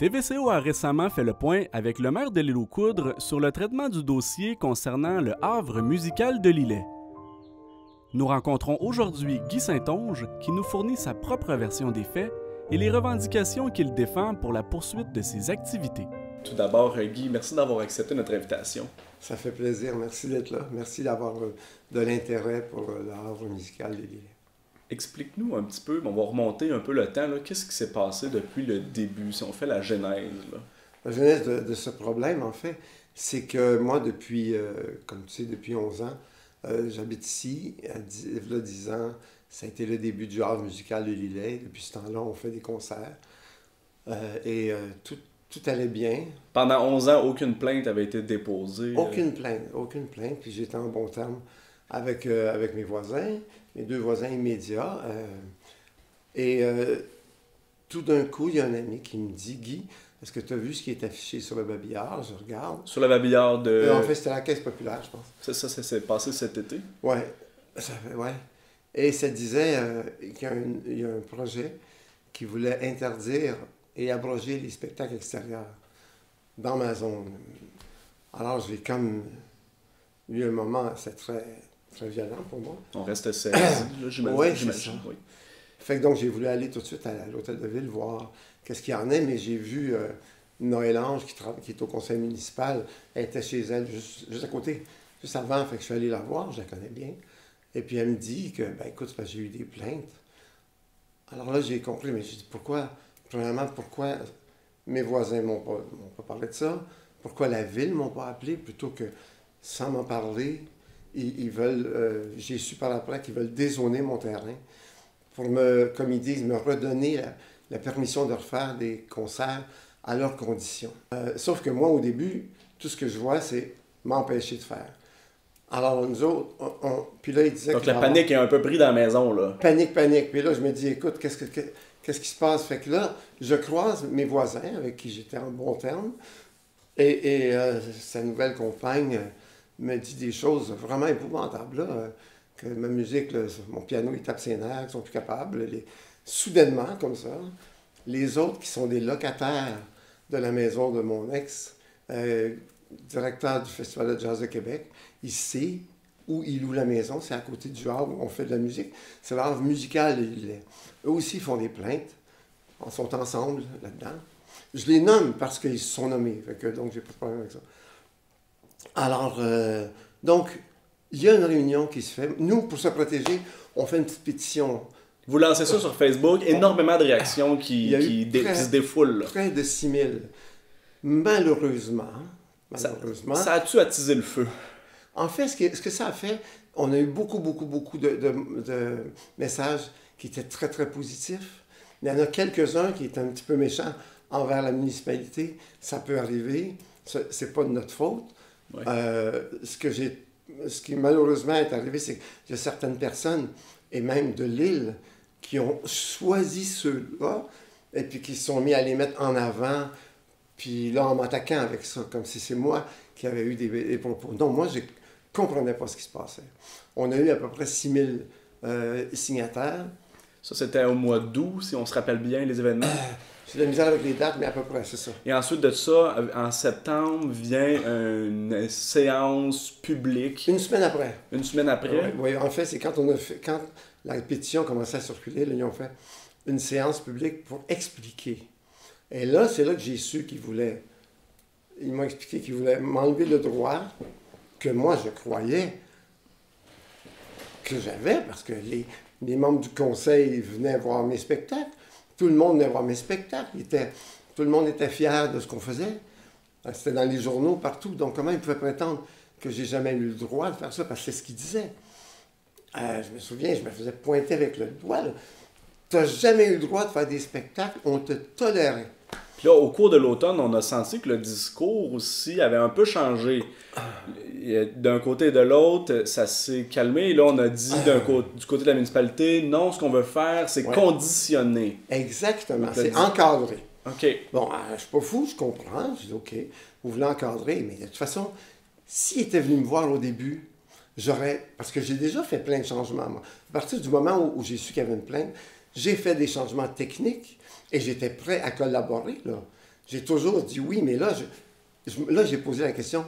TVCO a récemment fait le point avec le maire de l'Île-aux-Coudres sur le traitement du dossier concernant le havre musical de Lillet. Nous rencontrons aujourd'hui Guy Saint-Onge qui nous fournit sa propre version des faits et les revendications qu'il défend pour la poursuite de ses activités. Tout d'abord, Guy, merci d'avoir accepté notre invitation. Ça fait plaisir, merci d'être là. Merci d'avoir de l'intérêt pour le havre musical de Lillet. Explique-nous un petit peu, on va remonter un peu le temps. Qu'est-ce qui s'est passé depuis le début, si on fait la genèse? Là? La genèse de ce problème, en fait, c'est que moi, depuis, comme tu sais, depuis 11 ans, j'habite ici. Il y a 10 ans, ça a été le début du havre musical de Lillet. Depuis ce temps-là, on fait des concerts. Tout allait bien. Pendant 11 ans, aucune plainte avait été déposée? Aucune plainte. Puis j'étais en bon terme avec mes voisins, mes deux voisins immédiats. Tout d'un coup, il y a un ami qui me dit « Guy, est-ce que tu as vu ce qui est affiché sur le babillard? » Je regarde. Sur le babillard de... En fait, c'était la Caisse populaire, je pense. Ça s'est passé cet été? Ouais. Et ça disait qu'il y a un projet qui voulait interdire et abroger les spectacles extérieurs dans ma zone. Alors, j'ai comme eu un moment, c'est très, très violent pour moi. On reste saisi, j'imagine. Oui, c'est ça. Oui. Fait que donc, j'ai voulu aller tout de suite à l'hôtel de ville voir qu'est-ce qu'il y en a, mais j'ai vu Noël Ange, qui est au conseil municipal. Elle était chez elle, juste à côté, juste avant. Fait que je suis allé la voir, je la connais bien. Et puis, elle me dit que, ben écoute, j'ai eu des plaintes. Alors là, j'ai compris, mais j'ai dit, premièrement, pourquoi mes voisins m'ont pas parlé de ça? Pourquoi la ville m'ont pas appelé plutôt que, sans m'en parler, ils veulent, j'ai su par après qu'ils veulent dézoner mon terrain pour comme ils disent, me redonner la permission de refaire des concerts à leurs conditions. Sauf que moi, au début, tout ce que je vois, c'est m'empêcher de faire. Alors, nous autres, puis là, ils disaient... Donc, la panique est un peu prise dans la maison, là. Panique. Puis là, je me dis, écoute, qu'est-ce qui se passe? Fait que là, je croise mes voisins avec qui j'étais en bon terme. Et sa nouvelle compagne me dit des choses vraiment épouvantables, là, que ma musique, là, mon piano, il tape ses nerfs, ils sont plus capables. Soudainement, comme ça, les autres qui sont des locataires de la maison de mon ex, directeur du Festival de jazz de Québec, il sait où il loue la maison, c'est à côté du havre où on fait de la musique. C'est le havre musical de Lillet. Eux aussi font des plaintes. Ils sont ensemble là-dedans. Je les nomme parce qu'ils se sont nommés. Donc, j'ai pas de problème avec ça. Alors, donc, il y a une réunion qui se fait. Nous, pour se protéger, on fait une petite pétition. Vous lancez ça sur Facebook, énormément de réactions qui se défoulent. Là. Près de 6 000. Malheureusement. Ça a-tu attisé le feu? En fait, ce que ça a fait, on a eu beaucoup de messages qui étaient très, très positifs. Il y en a quelques-uns qui étaient un petit peu méchants envers la municipalité. Ça peut arriver. C'est pas de notre faute. Ouais. Ce qui malheureusement est arrivé, c'est qu'il y a certaines personnes, et même de l'île, qui ont choisi ceux-là, et puis qui se sont mis à les mettre en avant, puis là, en m'attaquant avec ça, comme si c'est moi qui avais eu des propos. Donc, moi, je ne comprenais pas ce qui se passait. On a eu à peu près 6 000 signataires. Ça, c'était au mois d'août, si on se rappelle bien, les événements. J'ai de la misère avec les dates, mais à peu près, c'est ça. Et ensuite de ça, en septembre, vient une séance publique. Une semaine après. Une semaine après? Oui, en fait, c'est quand la pétition commençait à circuler, là, ils ont fait une séance publique pour expliquer. Et là, c'est là que j'ai su qu'ils m'ont expliqué qu'ils voulaient m'enlever le droit que moi, je croyais que j'avais, parce que les membres du conseil venaient voir mes spectacles. Tout le monde venait voir mes spectacles. Tout le monde était fier de ce qu'on faisait. C'était dans les journaux, partout. Donc, comment ils pouvaient prétendre que j'ai jamais eu le droit de faire ça? Parce que c'est ce qu'ils disaient. Je me souviens, je me faisais pointer avec le doigt. Tu n'as jamais eu le droit de faire des spectacles. On te tolérait. Puis là, au cours de l'automne, on a senti que le discours aussi avait un peu changé. D'un côté et de l'autre, ça s'est calmé. Et là, on a dit du côté de la municipalité, non, ce qu'on veut faire, c'est conditionner. Exactement, c'est encadré. OK. Bon, je suis pas fou, je comprends. Je dis, OK, vous voulez encadrer, mais de toute façon, s'il était venu me voir au début, parce que j'ai déjà fait plein de changements, moi. À partir du moment où j'ai su qu'il y avait une plainte, j'ai fait des changements techniques et j'étais prêt à collaborer, là. J'ai toujours dit oui, mais là, là j'ai posé la question,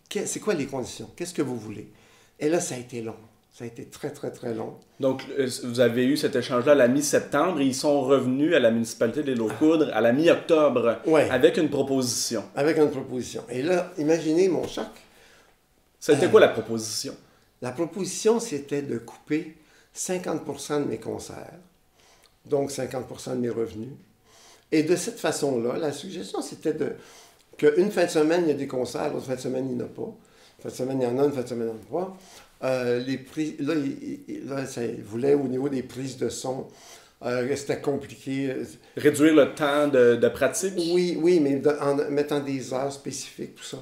c'est quoi les conditions? Qu'est-ce que vous voulez? Et là, ça a été long. Ça a été très, très, très long. Donc, vous avez eu cet échange-là à la mi-septembre et ils sont revenus à la municipalité de l'Île-aux-Coudres à la mi-octobre avec une proposition. Avec une proposition. Et là, imaginez mon choc. C'était quoi la proposition? La proposition, c'était de couper 50% de mes concerts, donc 50% de mes revenus. Et de cette façon-là, la suggestion, c'était qu'une fin de semaine, il y a des concerts, l'autre fin de semaine, il n'y en a pas. Une fin de semaine, il y en a, une fin de semaine, il n'y en a pas. Les prix, là, ça voulait au niveau des prises de son, c'était compliqué. Réduire le temps de pratique? Oui, mais en mettant des heures spécifiques, tout ça.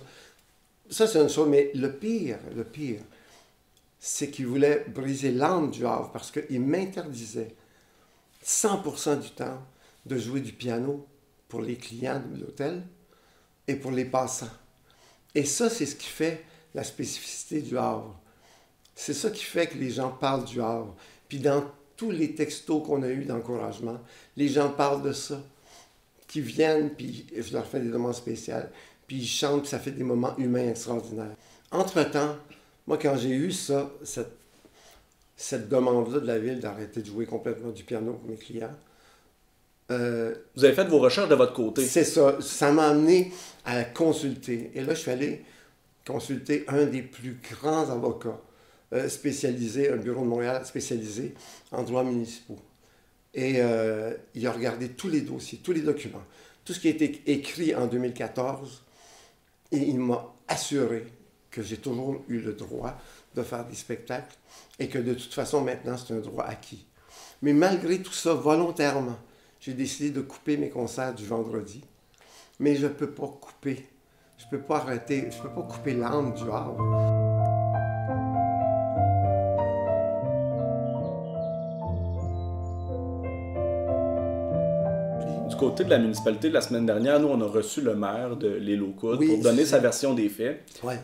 Ça, c'est une chose, mais le pire, c'est qu'il voulait briser l'âme du Havre parce qu'il m'interdisait 100% du temps de jouer du piano pour les clients de l'hôtel et pour les passants. Et ça, c'est ce qui fait la spécificité du Havre. C'est ça qui fait que les gens parlent du Havre. Puis dans tous les textos qu'on a eus d'encouragement, les gens parlent de ça. Qui viennent, puis je leur fais des demandes spéciales, puis ils chantent, puis ça fait des moments humains extraordinaires. Entre-temps, moi, quand j'ai eu ça, cette demande-là de la ville d'arrêter de jouer complètement du piano pour mes clients, vous avez fait vos recherches de votre côté. C'est ça. Ça m'a amené à consulter. Et là, je suis allé consulter un des plus grands avocats spécialisés, un bureau de Montréal spécialisé en droits municipaux. Et il a regardé tous les dossiers, tous les documents, tout ce qui a été écrit en 2014, et il m'a assuré que j'ai toujours eu le droit de faire des spectacles et que de toute façon, maintenant, c'est un droit acquis. Mais malgré tout ça, volontairement, j'ai décidé de couper mes concerts du vendredi. Mais je ne peux pas couper, je ne peux pas arrêter, je ne peux pas couper l'âme du Havre. Du côté de la municipalité, la semaine dernière, nous, on a reçu le maire de l'Île-aux-Coudres pour donner sa version des faits. Ouais.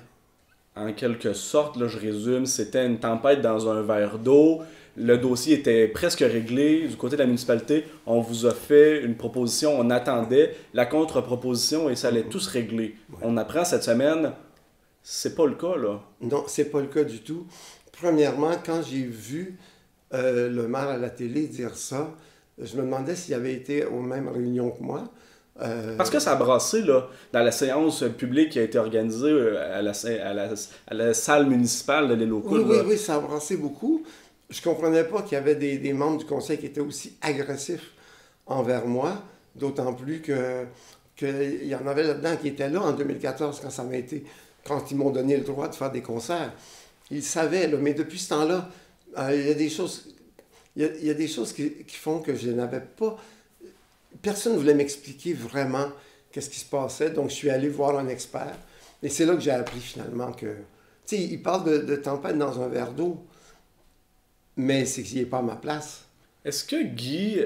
En quelque sorte, là, je résume, c'était une tempête dans un verre d'eau. Le dossier était presque réglé. Du côté de la municipalité, on vous a fait une proposition, on attendait la contre-proposition et ça allait tout se régler. Ouais. On apprend cette semaine, c'est pas le cas, là. Non, c'est pas le cas du tout. Premièrement, quand j'ai vu le maire à la télé dire ça, je me demandais s'il avait été aux mêmes réunions que moi. Parce que ça a brassé là, dans la séance publique qui a été organisée à la salle municipale de l'Île-aux-Coudres. Oui, ça a brassé beaucoup. Je ne comprenais pas qu'il y avait des membres du conseil qui étaient aussi agressifs envers moi, d'autant plus qu'il y en avait là-dedans qui étaient là en 2014 quand ils m'ont donné le droit de faire des concerts. Ils savaient, là, mais depuis ce temps-là, il y a des choses... Il y a des choses qui font que je n'avais pas... Personne ne voulait m'expliquer vraiment qu'est-ce qui se passait, donc je suis allé voir un expert. Et c'est là que j'ai appris finalement que... Tu sais, il parle de tempête dans un verre d'eau, mais c'est qu'il n'est pas à ma place. Est-ce que Guy...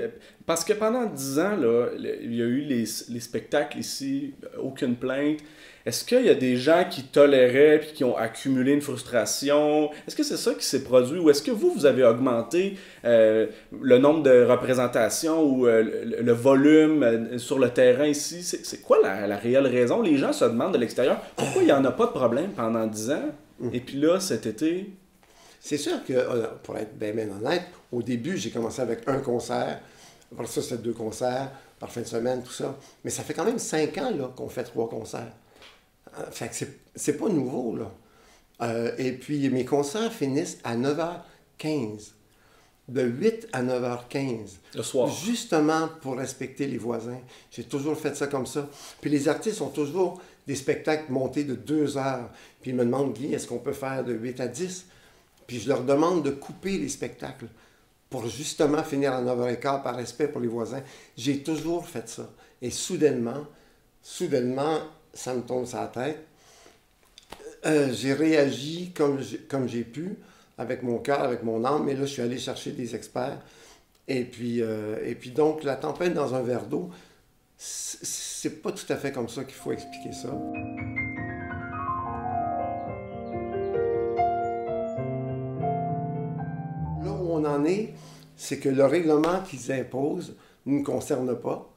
Parce que pendant 10 ans, là, il y a eu les spectacles ici, aucune plainte. Est-ce qu'il y a des gens qui toléraient et qui ont accumulé une frustration? Est-ce que c'est ça qui s'est produit? Ou est-ce que vous avez augmenté le nombre de représentations ou le volume sur le terrain ici? C'est quoi la réelle raison? Les gens se demandent de l'extérieur pourquoi il n'y en a pas de problème pendant 10 ans? Et puis là, cet été... C'est sûr que, pour être bien honnête, au début, j'ai commencé avec un concert. Après ça, c'était 2 concerts par fin de semaine, tout ça. Mais ça fait quand même 5 ans là, qu'on fait 3 concerts. Fait que c'est pas nouveau, là. Et puis, mes concerts finissent à 9h15. De 8 à 9h15. Le soir. Justement pour respecter les voisins. J'ai toujours fait ça comme ça. Puis les artistes ont toujours des spectacles montés de 2 heures. Puis ils me demandent, Guy, est-ce qu'on peut faire de 8 à 10? Puis je leur demande de couper les spectacles pour justement finir à 9h15 par respect pour les voisins. J'ai toujours fait ça. Et soudainement, ça me tombe sur la tête. J'ai réagi comme j'ai pu, avec mon cœur, avec mon âme, mais là, je suis allé chercher des experts. Et puis donc, la tempête dans un verre d'eau, c'est pas tout à fait comme ça qu'il faut expliquer ça. Là où on en est, c'est que le règlement qu'ils imposent ne nous concerne pas.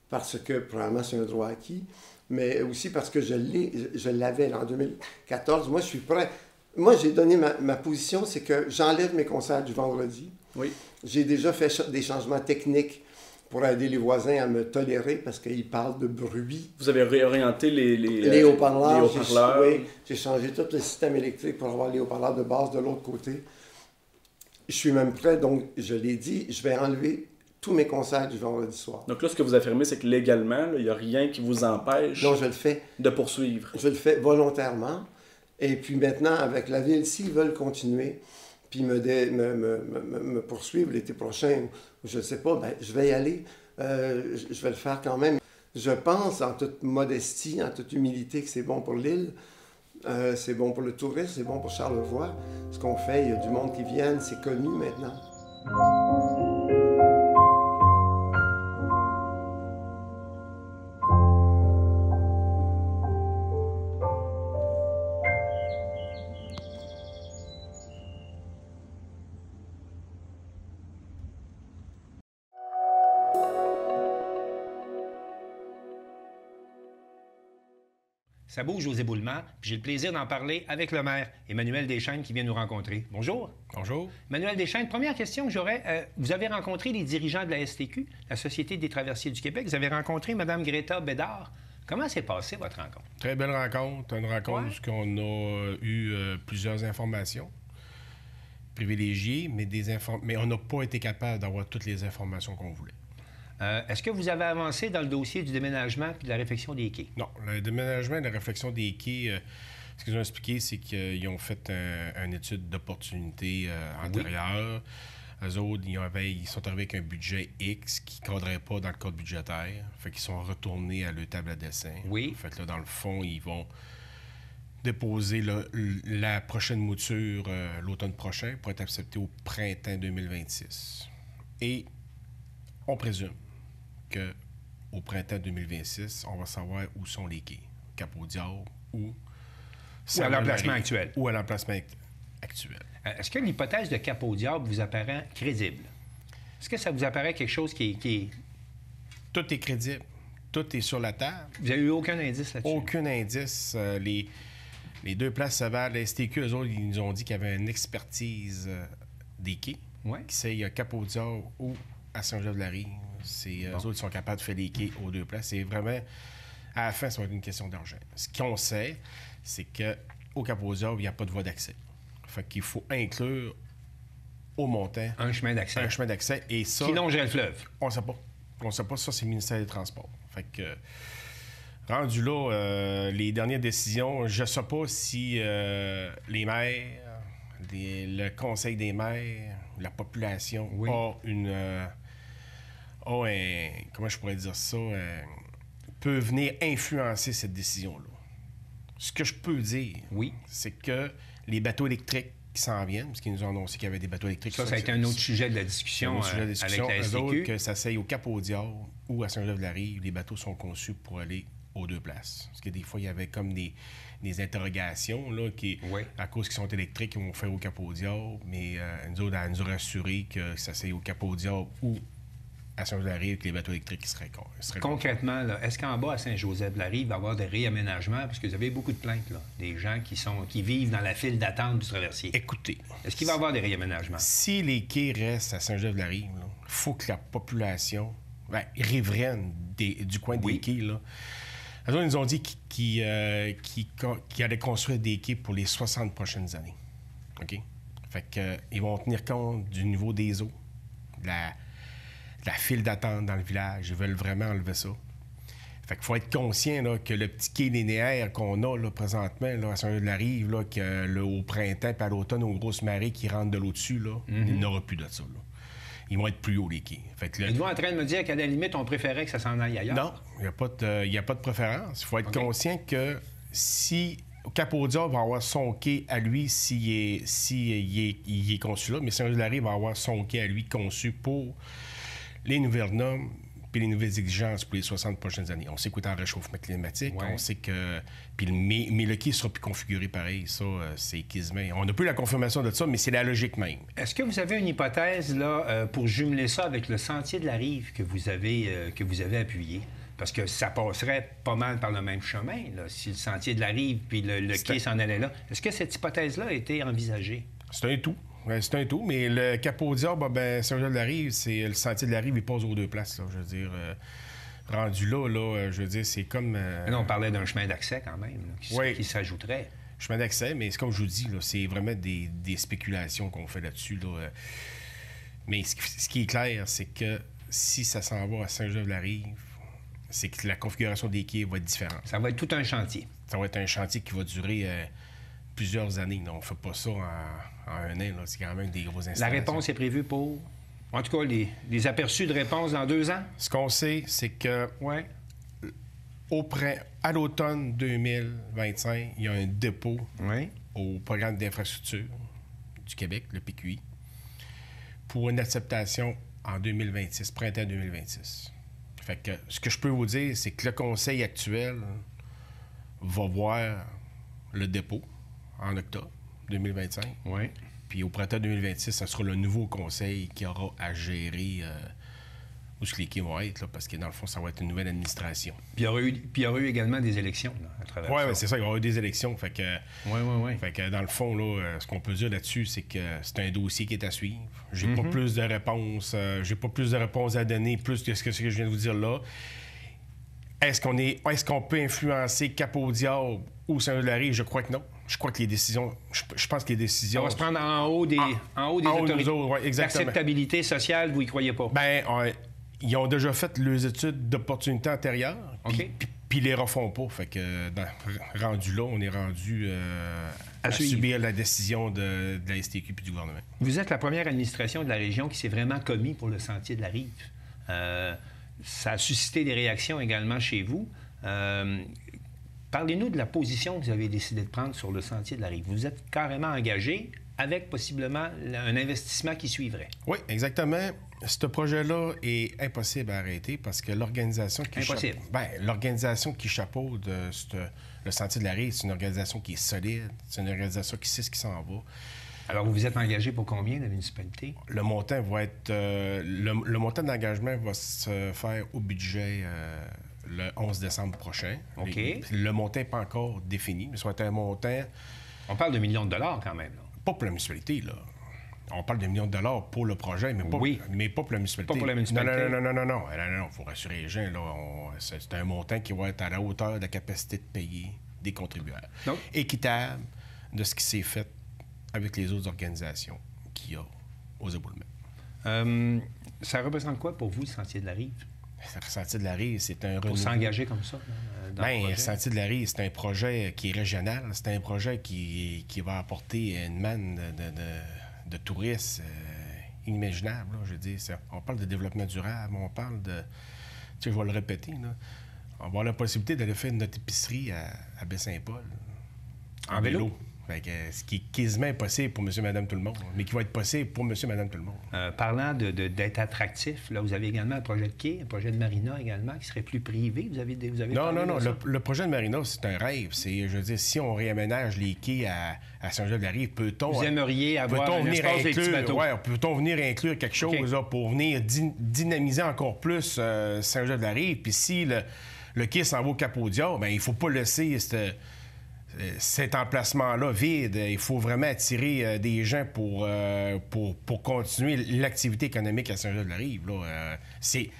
parce que probablement c'est un droit acquis, mais aussi parce que je l'avais en 2014. Moi, je suis prêt. Moi, j'ai donné ma position, c'est que j'enlève mes concerts du vendredi. Oui. J'ai déjà fait des changements techniques pour aider les voisins à me tolérer parce qu'ils parlent de bruit. Vous avez réorienté les haut-parleurs. Oui, j'ai changé tout le système électrique pour avoir les haut-parleurs de base de l'autre côté. Je suis même prêt, donc je l'ai dit, je vais enlever tous mes concerts du vendredi soir. Donc là, ce que vous affirmez, c'est que légalement, il n'y a rien qui vous empêche non, je le fais. De poursuivre. Je le fais volontairement. Et puis maintenant, avec la ville, s'ils veulent continuer, puis me poursuivre l'été prochain, je ne sais pas, ben, je vais y aller. Je vais le faire quand même. Je pense, en toute modestie, en toute humilité, que c'est bon pour l'île. C'est bon pour le tourisme, c'est bon pour Charlevoix. Ce qu'on fait, il y a du monde qui vient, c'est connu maintenant. Ça bouge, José Boulement, puis j'ai le plaisir d'en parler avec le maire, Emmanuel Deschênes, qui vient nous rencontrer. Bonjour. Bonjour. Emmanuel Deschênes, première question que j'aurais. Vous avez rencontré les dirigeants de la STQ, la Société des traversiers du Québec. Vous avez rencontré Mme Greta Bédard. Comment s'est passée votre rencontre? Très belle rencontre. Une rencontre où on a eu plusieurs informations privilégiées, mais on n'a pas été capable d'avoir toutes les informations qu'on voulait. Est-ce que vous avez avancé dans le dossier du déménagement et de la réfection des quais? Non, le déménagement et la réflexion des quais, ce qu'ils ont expliqué, c'est qu'ils ont fait une étude d'opportunité antérieure. Oui. Eux autres, ils sont arrivés avec un budget X qui ne cadrait pas dans le cadre budgétaire. Fait qu'ils sont retournés à leur table à dessin. Oui. Fait que là, dans le fond, ils vont déposer la prochaine mouture l'automne prochain pour être accepté au printemps 2026. Et on présume qu'au printemps 2026, on va savoir où sont les quais. Cap-au-Diable ou à l'emplacement actuel. Ou à l'emplacement actuel. Est-ce que l'hypothèse de Cap-au-Diable vous apparaît crédible? Est-ce que ça vous apparaît quelque chose qui est... Tout est crédible. Tout est sur la table. Vous n'avez eu aucun indice là-dessus? Aucun indice. Les deux places Savard, la STQ, eux autres, ils nous ont dit qu'il y avait une expertise des quais. Ouais. Qui c'est Cap-au-Diable ou à Saint-Joseph-de-la-Rive. Eux autres, ils sont capables de faire les quais aux deux places. C'est vraiment... À la fin, ça va être une question d'argent. Ce qu'on sait, c'est qu'au Cap-au-Diable, il n'y a pas de voie d'accès. Fait qu'il faut inclure au montant... Un chemin d'accès. Un chemin d'accès. Et ça... Qui longerait le fleuve? On ne sait pas. On ne sait pas. Ça, c'est le ministère des Transports. Fait que... rendu là, les dernières décisions, je ne sais pas si les maires, le conseil des maires, la population oui. a comment je pourrais dire ça, peut venir influencer cette décision-là. Ce que je peux dire, oui. c'est que les bateaux électriques qui s'en viennent, parce qu'ils nous ont annoncé qu'il y avait des bateaux électriques... Ça a été un autre sujet de la discussion, avec la STQ. Autres, que ça s'aille au Cap-au-Diable ou à Saint-Joseph-de-la-Rive, les bateaux sont conçus pour aller aux deux places. Parce que des fois, il y avait comme des interrogations, là, oui. à cause qu'ils sont électriques, ils vont faire au Cap-au-Diable, mais nous autres, elle nous a rassuré que ça s'aille au Cap-au-Diable ou à Saint-Joseph-de-la-Rive, que les bateaux électriques seraient concrètement, là, est-ce qu'en bas, à Saint-Joseph-de-la-Rive, il va y avoir des réaménagements? Parce que vous avez beaucoup de plaintes, là, des gens qui vivent dans la file d'attente du traversier. Écoutez... Est-ce qu'il va y avoir des réaménagements? Si les quais restent à Saint-Joseph-de-la-Rive, il faut que la population riveraine du coin oui. des quais, là, eux autres, ils nous ont dit qu'ils allaient construire des quais pour les 60 prochaines années. OK? Fait qu'ils vont tenir compte du niveau des eaux, de la file d'attente dans le village. Ils veulent vraiment enlever ça. Fait qu'il faut être conscient là, que le petit quai linéaire qu'on a là, présentement là, à Saint-Joseph-de-la-Rive, au printemps et à l'automne, aux grosses marées qui rentrent de l'eau dessus, là, il n'y aura plus de ça. Là. Ils vont être plus hauts, les quais. Êtes-vous en train de me dire qu'à la limite, on préférait que ça s'en aille ailleurs? Non, il n'y a pas de préférence. Il faut être conscient que si Cap-au-Diable va avoir son quai à lui s'il est conçu là, mais Saint-Joseph-de-la-Rive va avoir son quai à lui conçu pour les nouvelles normes puis les nouvelles exigences pour les 60 prochaines années. On sait qu'au temps de réchauffement climatique, on sait que... Mais le quai sera plus configuré pareil, ça, c'est quasiment... On n'a plus la confirmation de ça, mais c'est la logique même. Est-ce que vous avez une hypothèse là, pour jumeler ça avec le sentier de la rive que vous avez appuyé? Parce que ça passerait pas mal par le même chemin, là, si le sentier de la Rive puis le quai s'en allait là. Est-ce que cette hypothèse-là a été envisagée? C'est un tout. Ouais, c'est un tout, mais le Capot Diable, Saint-Joseph-de-la-Rive, c'est le sentier de la Rive, il passe aux deux places, là, je veux dire. Rendu là, je veux dire, c'est comme... Là, on parlait d'un chemin d'accès quand même, là, qui s'ajouterait. Chemin d'accès, mais c'est comme je vous dis, là, c'est vraiment des spéculations qu'on fait là-dessus. Là. Mais ce qui est clair, c'est que si ça s'en va à Saint-Joseph-de-la-Rive, c'est que la configuration des quais va être différente. Ça va être tout un chantier. Ça va être un chantier qui va durer plusieurs années. On ne fait pas ça en un an. Là. C'est quand même des grosses installations. La réponse est prévue pour... En tout cas, les aperçus de réponse dans 2 ans? Ce qu'on sait, c'est que ouais. À l'automne 2025, il y a un dépôt au programme d'infrastructure du Québec, le PQI, pour une acceptation en 2026, printemps 2026. Fait que ce que je peux vous dire, c'est que le conseil actuel va voir le dépôt en octobre 2025. Oui. Puis au printemps 2026, ça sera le nouveau conseil qui aura à gérer où les quais vont être, là, parce que dans le fond, ça va être une nouvelle administration. Puis il y aura eu également des élections là, à travers ça. Oui, c'est ça, il y aura eu des élections. Fait que, Fait que dans le fond, là, ce qu'on peut dire là-dessus, c'est que c'est un dossier qui est à suivre. J'ai pas plus de réponses. J'ai pas plus de réponses à donner, plus que ce que je viens de vous dire là. Est-ce qu'on peut influencer Cap-au-Diable ou Saint-Joseph-de-la-Rive? Je crois que non. Je crois que les décisions... Je pense que les décisions... Ça va se prendre en haut des autorités. L'acceptabilité sociale, vous y croyez pas? Ils ont déjà fait leurs études d'opportunité antérieures, puis ils les refont pas. Fait que, rendu là, on est rendu à subir la décision de la STQ puis du gouvernement. Vous êtes la première administration de la région qui s'est vraiment commis pour le sentier de la Rive. Ça a suscité des réactions également chez vous. Parlez-nous de la position que vous avez décidé de prendre sur le sentier de la Rive. Vous êtes carrément engagé avec possiblement un investissement qui suivrait. Oui, exactement. Ce projet-là est impossible à arrêter parce que l'organisation qui chapeaute le Sentier de la Rive, c'est une organisation qui est solide, c'est une organisation qui sait ce qui s'en va. Alors, vous vous êtes engagé pour combien, la municipalité? Le montant va être... le montant d'engagement va se faire au budget le 11 décembre prochain. OK. Le montant n'est pas encore défini, mais ça va être un montant... On parle de millions de dollars quand même, là. Pas pour la municipalité, là. On parle de millions de dollars pour le projet, mais pas pour la municipalité. Pas pour la municipalité. Non. Il faut rassurer les gens. C'est un montant qui va être à la hauteur de la capacité de payer des contribuables. Donc, équitable de ce qui s'est fait avec les autres organisations qu'il y a aux éboulements. Ça représente quoi pour vous, le Sentier de la Rive? Le Sentier de la Rive, c'est un renouveau. Pour s'engager comme ça, le Sentier de la Rive, c'est un projet qui est régional. C'est un projet qui va apporter une manne de touristes inimaginables. Je veux dire, on parle de développement durable, on parle de... Tu sais, je vais le répéter, là. On va avoir la possibilité d'aller faire notre épicerie à Baie-Saint-Paul. En vélo. Fait que, ce qui est quasiment impossible pour monsieur, madame, tout le monde, mais qui va être possible pour monsieur, madame, tout le monde. Parlant d'être attractif, là, vous avez également un projet de quai, un projet de marina également, qui serait plus privé. Vous avez Non. Le projet de marina, c'est un rêve. Je veux dire, si on réaménage les quais à Saint-Joseph-de-la-Rive, peut-on... Vous aimeriez avoir un espace des petits bateaux? Peut-on venir inclure quelque chose là, pour venir dynamiser encore plus Saint-Joseph-de-la-Rive? Puis si le quai s'en va au Cap-au-Diable, il ne faut pas laisser cet emplacement-là vide. Il faut vraiment attirer des gens pour continuer l'activité économique à Saint-Joseph-de-la-Rive. C'est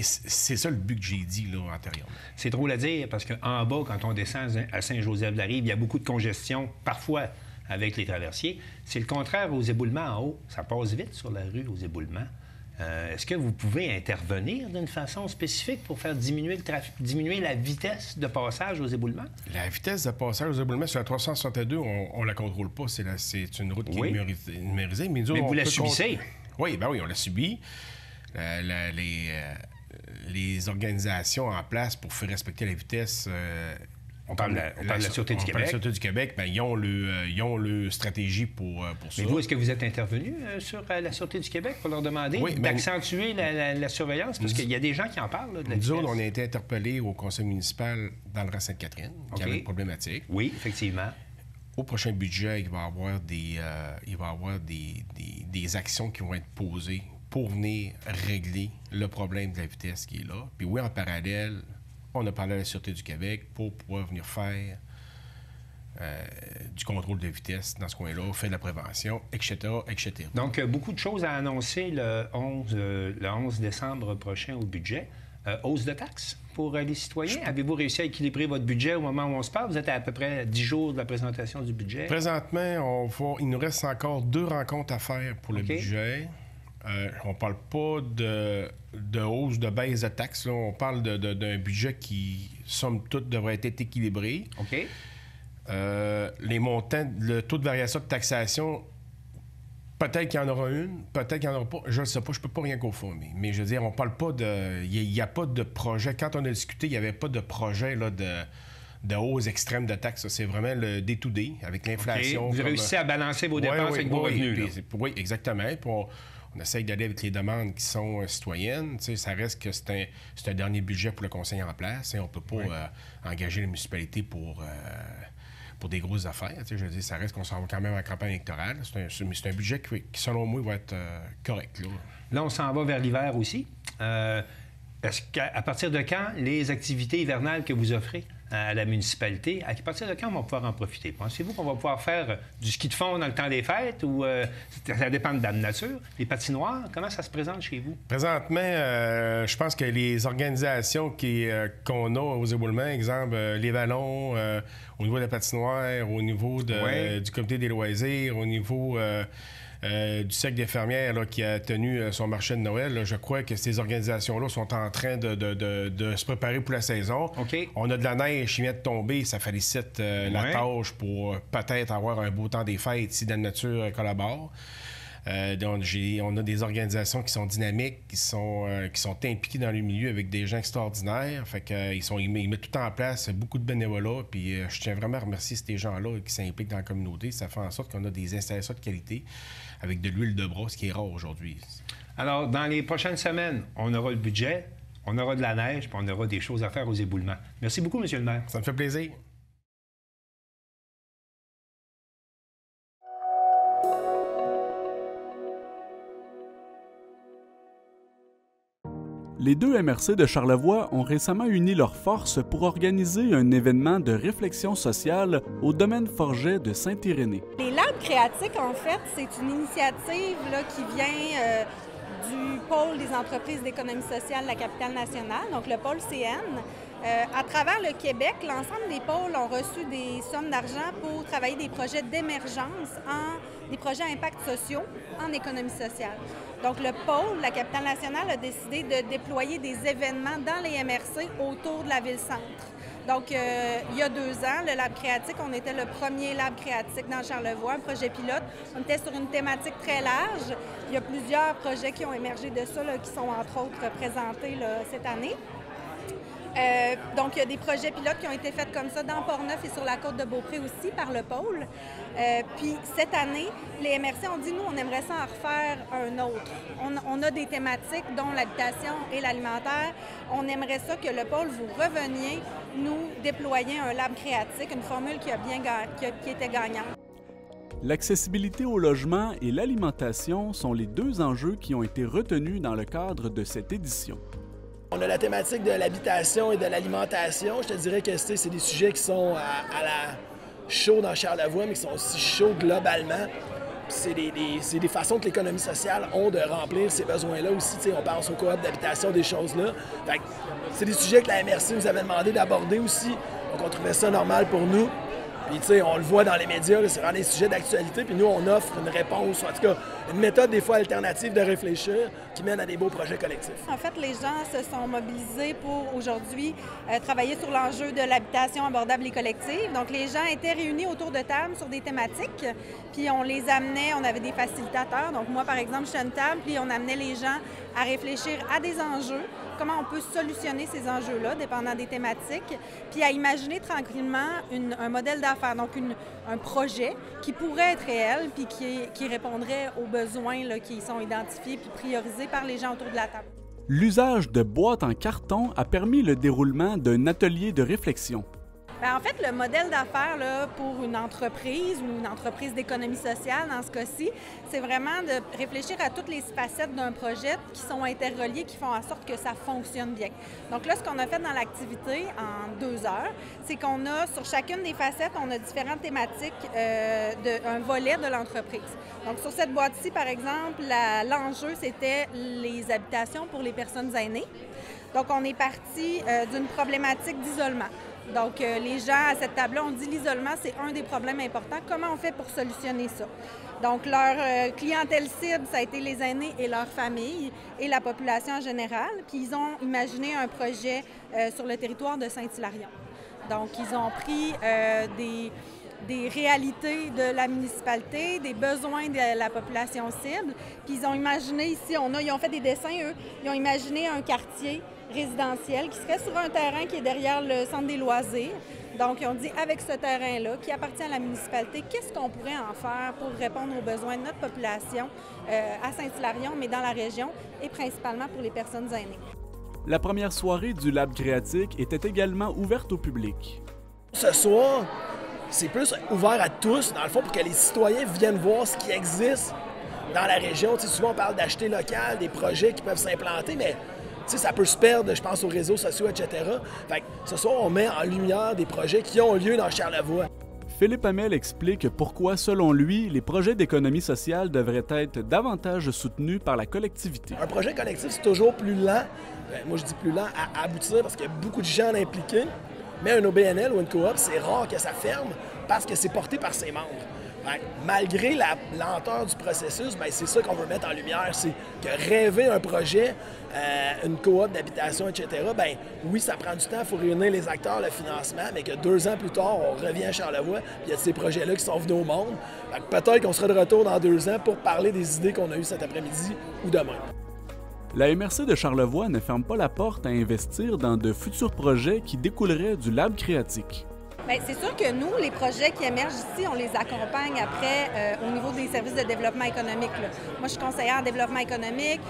ça le but que j'ai dit là, antérieurement. C'est drôle à dire parce qu'en bas, quand on descend à Saint-Joseph-de-la-Rive, il y a beaucoup de congestion, parfois avec les traversiers. C'est le contraire aux éboulements en haut. Ça passe vite sur la rue aux éboulements. Est-ce que vous pouvez intervenir d'une façon spécifique pour faire diminuer la vitesse de passage aux éboulements? La vitesse de passage aux éboulements, sur la 362, on ne la contrôle pas. C'est une route qui est numérisée. Mais vous la subissez? Oui, on la subit. Les organisations en place pour faire respecter la vitesse... On parle de la Sûreté du Québec. La Sûreté du Québec, ils ont le stratégie pour ça. Mais vous, est-ce que vous êtes intervenu sur la Sûreté du Québec pour leur demander d'accentuer la surveillance? Parce qu'il y a des gens qui en parlent, là, de la vitesse. Nous autres, on a été interpellés au conseil municipal dans le Sainte-Catherine, qui avait une problématique. Oui, effectivement. Au prochain budget, il va y avoir des actions qui vont être posées pour venir régler le problème de la vitesse qui est là. Puis oui, en parallèle, On a parlé à la Sûreté du Québec pour pouvoir venir faire du contrôle de vitesse dans ce coin-là, faire de la prévention, etc., etc. Donc, beaucoup de choses à annoncer le 11 décembre prochain au budget. Hausse de taxes pour les citoyens. Avez-vous réussi à équilibrer votre budget au moment où on se parle? Vous êtes à peu près 10 jours de la présentation du budget. Présentement, il nous reste encore 2 rencontres à faire pour le budget. On ne parle pas de hausse, de baisse de taxes. Là. On parle d'un budget qui, somme toute, devrait être équilibré. OK. Les montants, le taux de variation de taxation, peut-être qu'il y en aura une, peut-être qu'il n'y en aura pas. Je ne sais pas, je ne peux pas rien confirmer. Mais je veux dire, on parle pas de... Il n'y a pas de projet. Quand on a discuté, il n'y avait pas de projet là, de hausse extrême de taxes. C'est vraiment le day-to-day avec l'inflation. Okay. Vous réussissez à balancer vos dépenses avec vos revenus. Oui, exactement. Puis on essaye d'aller avec les demandes qui sont citoyennes. Tu sais, ça reste que c'est un dernier budget pour le conseil en place. On ne peut pas engager les municipalités pour des grosses affaires. Tu sais, je veux dire, ça reste qu'on s'en va quand même en campagne électorale. C'est un budget qui, selon moi, va être correct. Là, on s'en va vers l'hiver aussi. Est-ce qu'à partir de quand les activités hivernales que vous offrez à la municipalité, à partir de quand on va pouvoir en profiter? Pensez-vous qu'on va pouvoir faire du ski de fond dans le temps des fêtes ou ça dépend de la nature? Les patinoires, comment ça se présente chez vous? Présentement, je pense que les organisations qu'on a aux éboulements, exemple les ballons, au niveau de la patinoire, au niveau du comité des loisirs, au niveau du cercle des fermières là, qui a tenu son marché de Noël, là, je crois que ces organisations-là sont en train de se préparer pour la saison. Okay. On a de la neige qui vient de tomber, ça félicite la tâche pour peut-être avoir un beau temps des fêtes si la nature collabore. Donc, on a des organisations qui sont dynamiques, qui sont impliquées dans le milieu avec des gens extraordinaires. Fait qu'ils mettent tout en place, beaucoup de bénévolat. Puis je tiens vraiment à remercier ces gens-là qui s'impliquent dans la communauté. Ça fait en sorte qu'on a des installations de qualité avec de l'huile de bras, ce qui est rare aujourd'hui. Alors, dans les prochaines semaines, on aura le budget, on aura de la neige, puis on aura des choses à faire aux éboulements. Merci beaucoup, M. le maire. Ça me fait plaisir. Les deux MRC de Charlevoix ont récemment uni leurs forces pour organiser un événement de réflexion sociale au domaine forget de Saint-Irénée. Les Labs créatiques, en fait, c'est une initiative là, qui vient du pôle des entreprises d'économie sociale de la capitale nationale, donc le pôle CN. À travers le Québec, l'ensemble des pôles ont reçu des sommes d'argent pour travailler des projets d'émergence, des projets à impact sociaux en économie sociale. Donc, le pôle, la capitale nationale, a décidé de déployer des événements dans les MRC autour de la ville-centre. Donc, il y a 2 ans, le Lab créatique, on était le premier Lab créatique dans Charlevoix, un projet pilote. On était sur une thématique très large. Il y a plusieurs projets qui ont émergé de ça, là, qui sont entre autres présentés là, cette année. Donc, il y a des projets pilotes qui ont été faits comme ça dans Port-Neuf et sur la côte de Beaupré aussi par le pôle. Puis cette année, les MRC ont dit, nous, on aimerait ça en refaire un autre. On a des thématiques, dont l'habitation et l'alimentaire. On aimerait ça que le pôle, vous reveniez nous déployer un lab créatique, une formule qui était gagnante. L'accessibilité au logement et l'alimentation sont les 2 enjeux qui ont été retenus dans le cadre de cette édition. On a la thématique de l'habitation et de l'alimentation. Je te dirais que c'est des sujets qui sont à la chauds dans Charlevoix, mais qui sont aussi chauds globalement. C'est des façons que l'économie sociale ont de remplir ces besoins-là aussi. T'sais, on pense aux coops d'habitation, des choses-là. C'est des sujets que la MRC nous avait demandé d'aborder aussi. Donc on trouvait ça normal pour nous. Puis, tu sais, on le voit dans les médias, c'est vraiment des sujets d'actualité. Puis nous, on offre une réponse, en tout cas, une méthode des fois alternative de réfléchir qui mène à des beaux projets collectifs. En fait, les gens se sont mobilisés pour aujourd'hui travailler sur l'enjeu de l'habitation abordable et collective. Donc, les gens étaient réunis autour de table sur des thématiques. Puis on les amenait, on avait des facilitateurs. Donc moi, par exemple, je suis à une table, puis on amenait les gens à réfléchir à des enjeux, comment on peut solutionner ces enjeux-là, dépendant des thématiques, puis à imaginer tranquillement un modèle d'affaires, donc un projet qui pourrait être réel, puis qui répondrait aux besoins là, qui sont identifiés puis priorisés par les gens autour de la table. L'usage de boîtes en carton a permis le déroulement d'un atelier de réflexion. Bien, en fait, le modèle d'affaires là, pour une entreprise ou une entreprise d'économie sociale, dans ce cas-ci, c'est vraiment de réfléchir à toutes les facettes d'un projet qui sont interreliées, qui font en sorte que ça fonctionne bien. Donc là, ce qu'on a fait dans l'activité en 2 heures, c'est qu'on a, sur chacune des facettes, on a différentes thématiques un volet de l'entreprise. Donc sur cette boîte-ci, par exemple, l'enjeu, c'était les habitations pour les personnes aînées. Donc on est parti d'une problématique d'isolement. Donc, les gens à cette table-là ont dit l'isolement, c'est un des problèmes importants. Comment on fait pour solutionner ça? Donc, leur clientèle cible, ça a été les aînés et leurs familles et la population en général. Puis, ils ont imaginé un projet sur le territoire de Saint-Hilarion. Donc, ils ont pris des réalités de la municipalité, des besoins de la population cible. Puis, ils ont imaginé ici, ils ont fait des dessins, eux, ils ont imaginé un quartier résidentiel qui serait sur un terrain qui est derrière le centre des loisirs. Donc, ils ont dit, avec ce terrain-là, qui appartient à la municipalité, qu'est-ce qu'on pourrait en faire pour répondre aux besoins de notre population à Saint-Hilarion, mais dans la région, et principalement pour les personnes aînées. La première soirée du Lab créatique était également ouverte au public. Ce soir, c'est plus ouvert à tous, dans le fond, pour que les citoyens viennent voir ce qui existe dans la région. Tu sais, souvent, on parle d'acheter local, des projets qui peuvent s'implanter, mais ça peut se perdre, je pense, aux réseaux sociaux, etc. Fait que ce soir, on met en lumière des projets qui ont lieu dans Charlevoix. Philippe Hamel explique pourquoi, selon lui, les projets d'économie sociale devraient être davantage soutenus par la collectivité. Un projet collectif, c'est toujours plus lent. Moi, je dis plus lent à aboutir parce qu'il y a beaucoup de gens impliqués. Mais un OBNL ou une coop, c'est rare que ça ferme parce que c'est porté par ses membres. Malgré la lenteur du processus, c'est ça qu'on veut mettre en lumière, c'est que rêver un projet, une coop d'habitation, etc., oui, ça prend du temps, il faut réunir les acteurs, le financement, mais que 2 ans plus tard, on revient à Charlevoix, puis il y a ces projets-là qui sont venus au monde. Peut-être qu'on sera de retour dans 2 ans pour parler des idées qu'on a eues cet après-midi ou demain. La MRC de Charlevoix ne ferme pas la porte à investir dans de futurs projets qui découleraient du Lab créatique. Bien, c'est sûr que nous, les projets qui émergent ici, on les accompagne après au niveau des services de développement économique. Là. Moi, je suis conseillère en développement économique.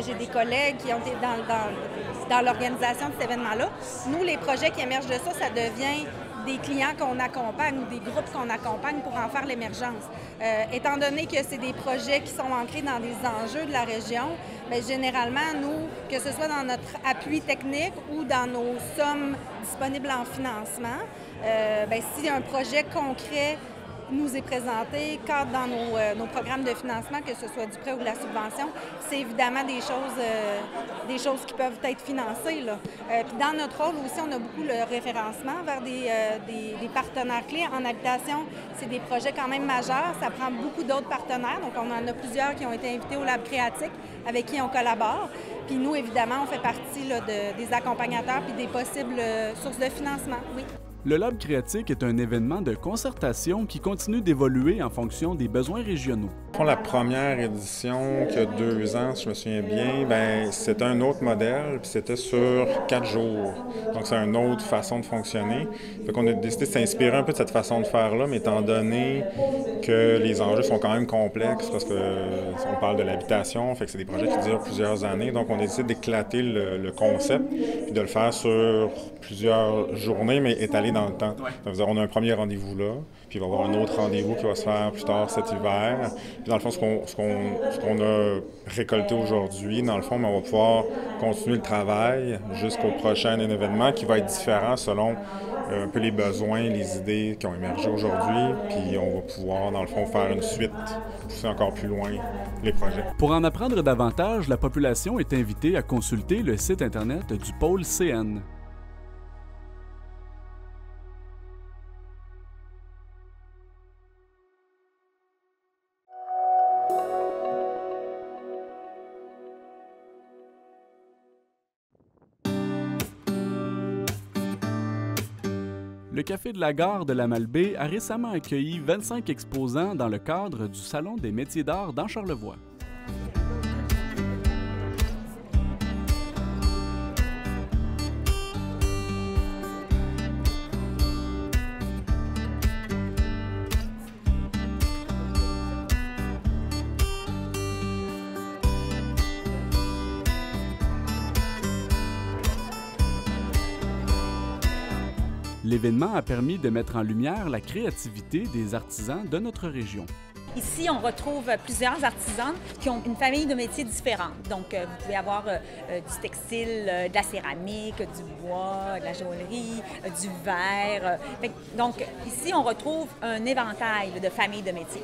J'ai des collègues qui ont été dans l'organisation de cet événement-là. Nous, les projets qui émergent de ça, ça devient des clients qu'on accompagne ou des groupes qu'on accompagne pour en faire l'émergence. Étant donné que c'est des projets qui sont ancrés dans des enjeux de la région, bien, généralement, nous, que ce soit dans notre appui technique ou dans nos sommes disponibles en financement, bien, si un projet concret nous est présenté, cadre dans nos programmes de financement, que ce soit du prêt ou de la subvention, c'est évidemment des choses qui peuvent être financées. Puis dans notre rôle aussi, on a beaucoup le référencement vers des partenaires clés. En habitation, c'est des projets quand même majeurs. Ça prend beaucoup d'autres partenaires. Donc, on en a plusieurs qui ont été invités au Lab créatique avec qui on collabore. Puis nous, évidemment, on fait partie des accompagnateurs puis des possibles sources de financement, oui. Le Lab créatique est un événement de concertation qui continue d'évoluer en fonction des besoins régionaux. La première édition, qui a 2 ans, si je me souviens bien, c'était un autre modèle, puis c'était sur 4 jours. Donc, c'est une autre façon de fonctionner. Fait qu'on a décidé de s'inspirer un peu de cette façon de faire-là, mais étant donné que les enjeux sont quand même complexes, parce qu'on parle de l'habitation, fait que c'est des projets qui durent plusieurs années, donc on a décidé d'éclater le concept, puis de le faire sur plusieurs journées, mais étalé dans le temps. Ça veut dire, on a un premier rendez-vous là, puis il va y avoir un autre rendez-vous qui va se faire plus tard cet hiver. Puis dans le fond, ce qu'on a récolté aujourd'hui, dans le fond, on va pouvoir continuer le travail jusqu'au prochain événement qui va être différent selon un peu les besoins, les idées qui ont émergé aujourd'hui, puis on va pouvoir, dans le fond, faire une suite, pousser encore plus loin les projets. Pour en apprendre davantage, la population est invitée à consulter le site Internet du pôle CN. Le Café de la Gare de la Malbaie a récemment accueilli 25 exposants dans le cadre du Salon des métiers d'art dans Charlevoix. L'événement a permis de mettre en lumière la créativité des artisans de notre région. Ici, on retrouve plusieurs artisans qui ont une famille de métiers différents. Donc, vous pouvez avoir du textile, de la céramique, du bois, de la joaillerie, du verre. Donc, ici, on retrouve un éventail de familles de métiers.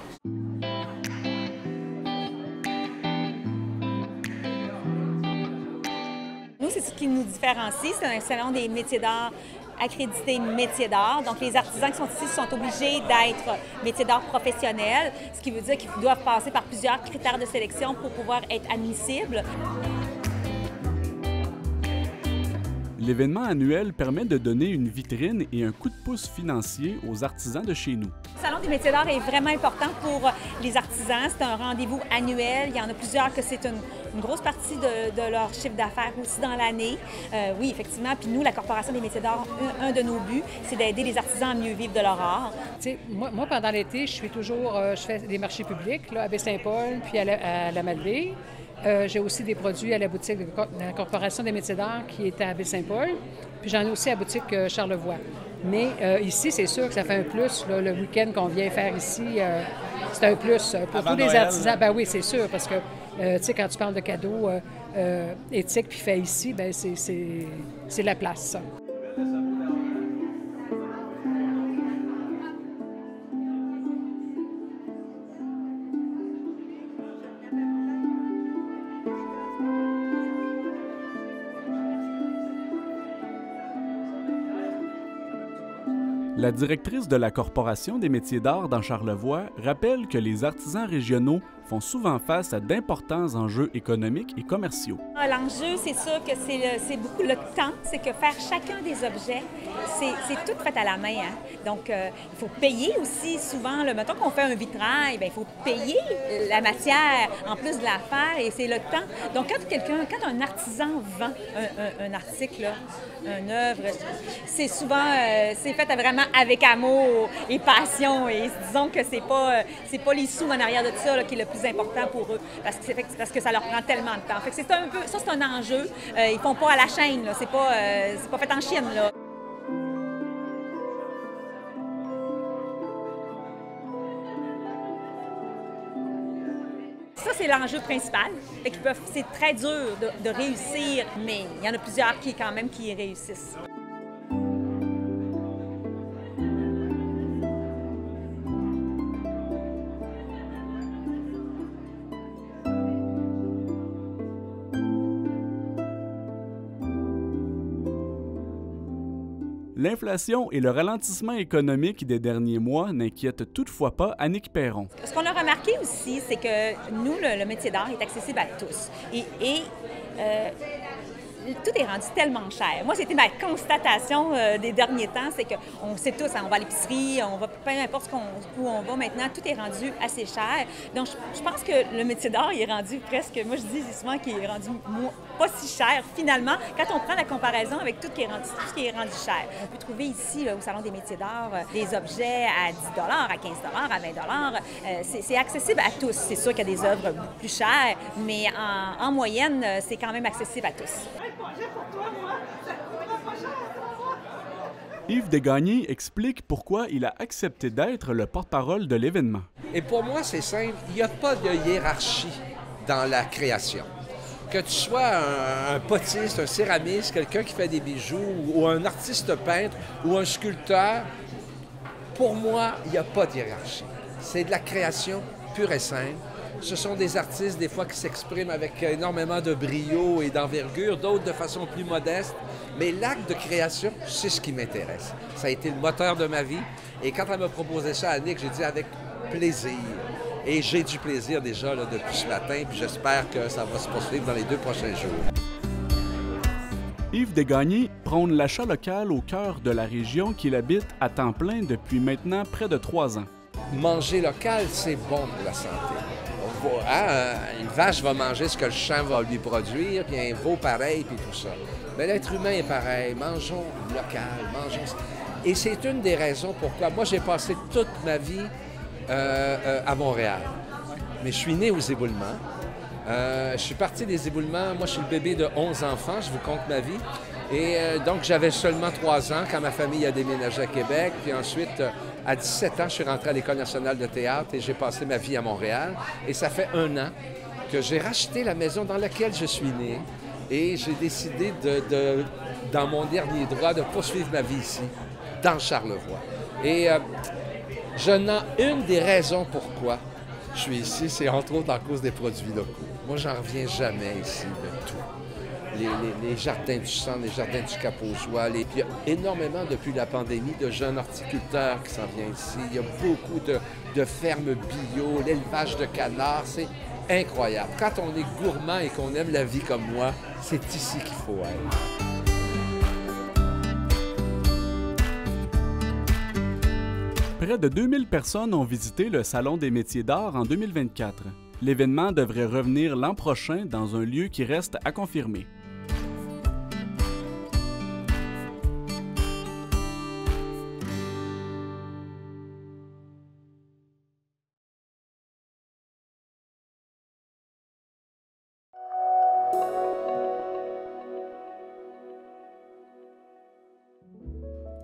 Nous, c'est ce qui nous différencie. C'est un salon des métiers d'art accrédité métier d'art. Donc, les artisans qui sont ici sont obligés d'être métiers d'art professionnels, ce qui veut dire qu'ils doivent passer par plusieurs critères de sélection pour pouvoir être admissibles. L'événement annuel permet de donner une vitrine et un coup de pouce financier aux artisans de chez nous. Le Salon des métiers d'art est vraiment important pour les artisans. C'est un rendez-vous annuel. Il y en a plusieurs que c'est une grosse partie de leur chiffre d'affaires aussi dans l'année. Oui, effectivement. Puis nous, la Corporation des métiers d'art, un de nos buts, c'est d'aider les artisans à mieux vivre de leur art. Tu sais, moi, pendant l'été, je fais des marchés publics là, à Baie-Saint-Paul puis à la Malbaie. J'ai aussi des produits à la boutique de la Corporation des métiers d'art qui était à Baie-Saint-Paul. Puis j'en ai aussi à la boutique Charlevoix. Mais ici, c'est sûr que ça fait un plus. Là, le week-end qu'on vient faire ici, c'est un plus. Pour tous les artisans, ben oui, c'est sûr. Parce que, tu sais, quand tu parles de cadeaux éthiques puis faits ici, ben c'est la place, ça. La directrice de la Corporation des métiers d'art dans Charlevoix rappelle que les artisans régionaux font souvent face à d'importants enjeux économiques et commerciaux. L'enjeu, c'est sûr que c'est beaucoup le temps, c'est que faire chacun des objets, c'est tout fait à la main. Hein? Donc, il faut payer aussi souvent. Mettons qu'on fait un vitrail, bien, il faut payer la matière en plus de la faire et c'est le temps. Donc, quand un artisan vend un article, une œuvre, c'est souvent c'est fait vraiment avec amour et passion. Et disons que c'est pas les sous en arrière de ça là, qui est le plus important pour eux, parce que ça leur prend tellement de temps. Fait que c'est un peu, ça c'est un enjeu. Ils font pas à la chaîne, là. C'est pas fait en Chine, là. Ça, c'est l'enjeu principal. C'est très dur de réussir, mais il y en a plusieurs qui réussissent. L'inflation et le ralentissement économique des derniers mois n'inquiètent toutefois pas Annick Perron. Ce qu'on a remarqué aussi, c'est que nous, le métier d'art est accessible à tous. Tout est rendu tellement cher. Moi, c'était ma constatation des derniers temps, c'est qu'on sait tous, hein, on va à l'épicerie, peu importe où on va maintenant, tout est rendu assez cher. Donc, je pense que le métier d'art est rendu presque, moi je dis souvent qu'il est rendu pas si cher finalement, quand on prend la comparaison avec tout ce qui est rendu cher. On peut trouver ici, là, au Salon des métiers d'art, des objets à 10 à 15 à 20 c'est accessible à tous. C'est sûr qu'il y a des œuvres beaucoup plus chères, mais en moyenne, c'est quand même accessible à tous. Yves Desgagnés explique pourquoi il a accepté d'être le porte-parole de l'événement. Et pour moi, c'est simple, il n'y a pas de hiérarchie dans la création. Que tu sois un potiste, un céramiste, quelqu'un qui fait des bijoux, ou un artiste peintre, ou un sculpteur, pour moi, il n'y a pas de hiérarchie. C'est de la création pure et simple. Ce sont des artistes, des fois, qui s'expriment avec énormément de brio et d'envergure, d'autres de façon plus modeste. Mais l'acte de création, c'est ce qui m'intéresse. Ça a été le moteur de ma vie. Et quand elle m'a proposé ça, Annick, j'ai dit avec plaisir. Et j'ai du plaisir déjà là, depuis ce matin, puis j'espère que ça va se poursuivre dans les 2 prochains jours. Yves Desgagnés prône l'achat local au cœur de la région qu'il habite à temps plein depuis maintenant près de 3 ans. Manger local, c'est bon pour la santé. Une vache va manger ce que le champ va lui produire, puis un veau pareil, puis tout ça. Mais l'être humain est pareil. Mangeons local, mangeons... Et c'est une des raisons pourquoi... Moi, j'ai passé toute ma vie à Montréal. Mais je suis né aux Éboulements. Je suis parti des Éboulements. Moi, je suis le bébé de 11 enfants. Je vous compte ma vie. Et donc, j'avais seulement 3 ans quand ma famille a déménagé à Québec. Puis ensuite, à 17 ans, je suis rentré à l'École nationale de théâtre et j'ai passé ma vie à Montréal. Et ça fait 1 an que j'ai racheté la maison dans laquelle je suis né. Et j'ai décidé, dans mon dernier droit, de poursuivre ma vie ici, dans Charlevoix. Et une des raisons pourquoi je suis ici, c'est entre autres à cause des produits locaux. Moi, j'en reviens jamais ici de tout. Les jardins du Centre, les jardins du Cap-aux-Oies. Puis il y a énormément, depuis la pandémie, de jeunes horticulteurs qui s'en viennent ici. Il y a beaucoup de fermes bio, l'élevage de canards. C'est incroyable. Quand on est gourmand et qu'on aime la vie comme moi, c'est ici qu'il faut être. Près de 2000 personnes ont visité le Salon des métiers d'art en 2024. L'événement devrait revenir l'an prochain dans un lieu qui reste à confirmer.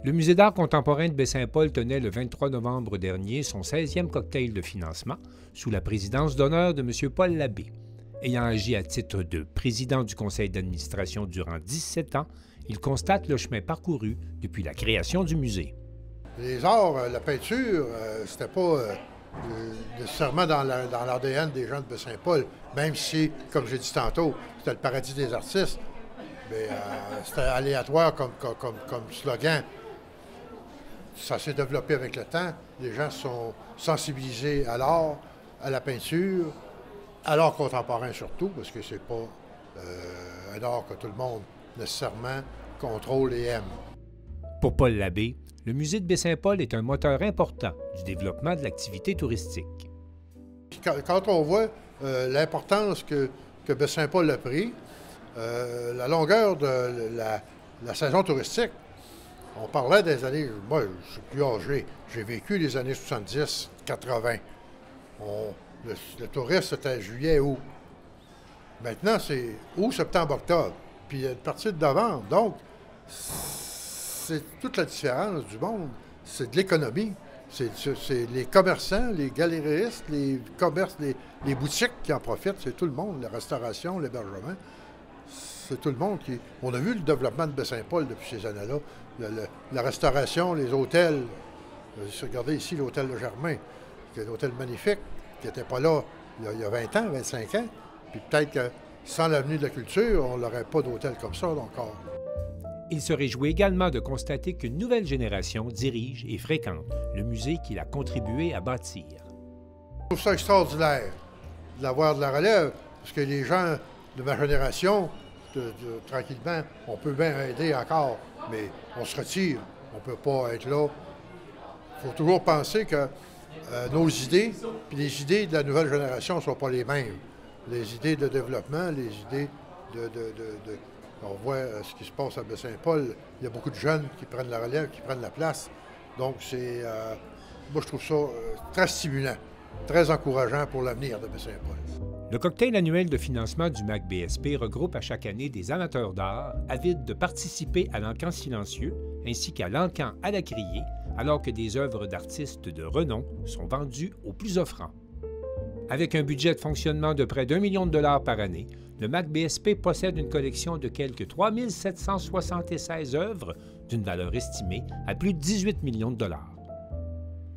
Le Musée d'art contemporain de Baie-Saint-Paul tenait le 23 novembre dernier son 16e cocktail de financement sous la présidence d'honneur de M. Paul Labbé. Ayant agi à titre de président du conseil d'administration durant 17 ans, il constate le chemin parcouru depuis la création du musée. Les arts, la peinture, c'était pas nécessairement dans l'ADN des gens de Baie-Saint-Paul, même si, comme j'ai dit tantôt, c'était le paradis des artistes. Mais c'était aléatoire comme slogan. Ça s'est développé avec le temps. Les gens sont sensibilisés à l'art, à la peinture, à l'art contemporain surtout, parce que c'est pas un art que tout le monde nécessairement contrôle et aime. Pour Paul Labbé, le musée de Baie-Saint-Paul est un moteur important du développement de l'activité touristique. Quand on voit l'importance que Baie-Saint-Paul a pris, la longueur de la saison touristique, on parlait des années... Moi, je suis plus âgé. J'ai vécu les années 70, 80. Le tourisme, c'était juillet, août. Maintenant, c'est août, septembre, octobre. Puis il y a une partie de novembre. Donc, c'est toute la différence du monde. C'est de l'économie. C'est les commerçants, les galéristes, les commerces, les boutiques qui en profitent. C'est tout le monde. La restauration, l'hébergement. C'est tout le monde qui... On a vu le développement de Baie-Saint-Paul depuis ces années-là. La restauration, les hôtels. Regardez ici l'hôtel de Germain, qui est un hôtel magnifique, qui n'était pas là il y a 20 ans, 25 ans. Puis peut-être que sans l'avenue de la culture, on n'aurait pas d'hôtel comme ça encore. Il se réjouit également de constater qu'une nouvelle génération dirige et fréquente le musée qu'il a contribué à bâtir. Je trouve ça extraordinaire d'avoir de la relève, parce que les gens de ma génération, tranquillement, on peut bien aider encore, mais on se retire. On ne peut pas être là. Il faut toujours penser que nos idées, puis les idées de la nouvelle génération ne sont pas les mêmes. Les idées de développement, les idées on voit ce qui se passe à Baie-Saint-Paul. Il y a beaucoup de jeunes qui prennent la relève, qui prennent la place. Donc, moi, je trouve ça très stimulant, très encourageant pour l'avenir de Baie-Saint-Paul. Le cocktail annuel de financement du MAC-BSP regroupe à chaque année des amateurs d'art avides de participer à l'encan silencieux ainsi qu'à l'encan à la criée, alors que des œuvres d'artistes de renom sont vendues aux plus offrants. Avec un budget de fonctionnement de près d'1 million de dollars par année, le MAC-BSP possède une collection de quelque 3 776 œuvres d'une valeur estimée à plus de 18 millions de dollars.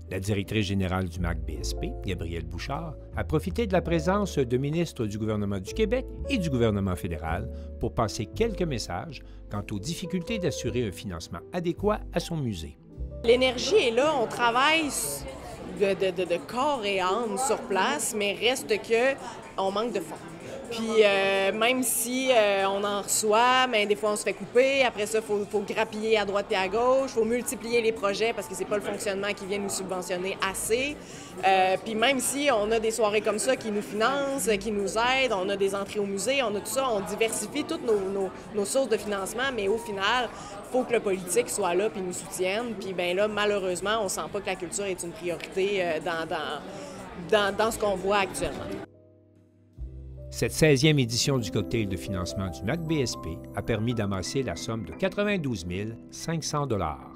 La directrice générale du MAC-BSP, Gabrielle Bouchard, a profité de la présence de ministres du gouvernement du Québec et du gouvernement fédéral pour passer quelques messages quant aux difficultés d'assurer un financement adéquat à son musée. L'énergie est là, on travaille de corps et âme sur place, mais reste que on manque de fonds. Puis même si on en reçoit, mais des fois on se fait couper. Après ça, il faut grappiller à droite et à gauche. Il faut multiplier les projets parce que c'est pas le fonctionnement qui vient nous subventionner assez. Puis même si on a des soirées comme ça qui nous financent, qui nous aident, on a des entrées au musée, on a tout ça, on diversifie toutes nos sources de financement, mais au final, il faut que le politique soit là puis nous soutienne. Puis bien là, malheureusement, on sent pas que la culture est une priorité dans ce qu'on voit actuellement. Cette 16e édition du cocktail de financement du MAC-BSP a permis d'amasser la somme de 92 500 $.